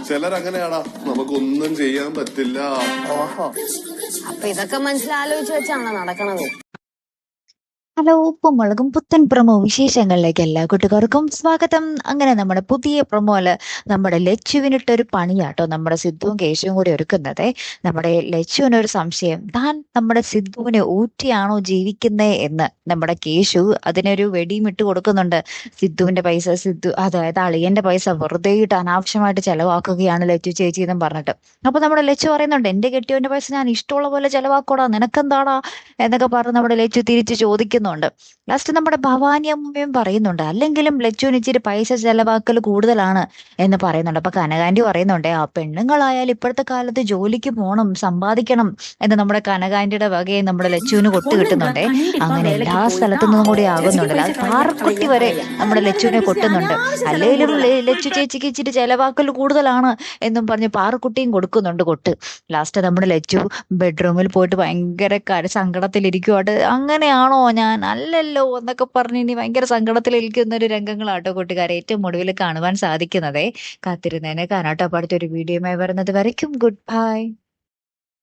ചിലരങ്ങനെയാടാ, നമുക്കൊന്നും ചെയ്യാൻ പറ്റില്ല. ഓഹോ, അപ്പൊ ഇതൊക്കെ മനസ്സിലാലോചിച്ച് വെച്ചാണോ നടക്കണത്? ഹലോ, ഉപ്പും മുളകും പുത്തൻ പ്രൊമോ വിശേഷങ്ങളിലേക്ക് എല്ലാ കൂട്ടുകാർക്കും സ്വാഗതം. അങ്ങനെ നമ്മുടെ പുതിയ പ്രൊമോയില് നമ്മുടെ ലച്ചുവിനിട്ടൊരു പണിയാട്ടോ നമ്മുടെ സിദ്ധുവും കേശുവും കൂടി ഒരുക്കുന്നത്. നമ്മുടെ ലച്ചുവിനൊരു സംശയം, താൻ നമ്മുടെ സിദ്ധുവിനെ ഊറ്റിയാണോ ജീവിക്കുന്നേ എന്ന് നമ്മുടെ കേശു അതിനൊരു വെടിയും ഇട്ട് കൊടുക്കുന്നുണ്ട്. സിദ്ധുവിന്റെ പൈസ അതായത് അളിയന്റെ പൈസ വെറുതെ ഇട്ട് അനാവശ്യമായിട്ട് ചെലവാക്കുകയാണ് ലച്ചു ചേച്ചി എന്നും പറഞ്ഞിട്ട്. അപ്പൊ നമ്മുടെ ലച്ചു പറയുന്നുണ്ട്, എന്റെ കെട്ടിയവന്റെ പൈസ ഞാൻ ഇഷ്ടമുള്ള പോലെ ചെലവാക്കോടാ, നിനക്കെന്താടാ എന്നൊക്കെ പറഞ്ഞ് നമ്മുടെ ലച്ചു തിരിച്ചു ചോദിക്കുന്നുണ്ട്. ലാസ്റ്റ് നമ്മുടെ ഭവാനി അമ്മയും പറയുന്നുണ്ട്, അല്ലെങ്കിലും ലച്ചുവിന് ഇച്ചിരി പൈസ ചെലവാക്കൽ കൂടുതലാണ് എന്ന് പറയുന്നുണ്ട്. അപ്പൊ കനകാന്റി പറയുന്നുണ്ട്, ആ പെണ്ണുങ്ങളായാലും ഇപ്പോഴത്തെ കാലത്ത് ജോലിക്ക് പോകണം, സമ്പാദിക്കണം എന്ന് നമ്മുടെ കനകാന്റിയുടെ വകയെ നമ്മുടെ ലച്ചുവിന് കൊട്ട് കിട്ടുന്നുണ്ടേ. അങ്ങനെ എല്ലാ സ്ഥലത്തു നിന്നും കൂടി ആകുന്നുണ്ട്. പാറക്കുട്ടി വരെ നമ്മുടെ ലച്ചുവിനെ കൊട്ടുന്നുണ്ട്. അല്ലെങ്കിലും ലച്ചു ചേച്ചിക്ക് ഇച്ചിരി ചെലവാക്കൽ കൂടുതലാണ് എന്നും പറഞ്ഞ് പാറക്കുട്ടിയും കൊടുക്കുന്നുണ്ട് കൊട്ട്. ലാസ്റ്റ് നമ്മുടെ ലച്ചു ബെഡ്റൂമിൽ പോയിട്ട് ഭയങ്കര സങ്കടത്തിലിരിക്കുവാട്ട്. അങ്ങനെയാണോ ഞാൻ അല്ലല്ലോ എന്നൊക്കെ പറഞ്ഞ് ഇനി ഭയങ്കര സങ്കടത്തിലിരിക്കുന്ന ഒരു രംഗങ്ങളാട്ടോ കൂട്ടുകാരെ ഏറ്റവും ഒടുവിൽ കാണുവാൻ സാധിക്കുന്നതേ. കാത്തിരുന്നതിന് കാണാട്ടോ. അടുത്തൊരു വീഡിയോയുമായി വരുന്നത് വരയ്ക്കും ഗുഡ് ബൈ.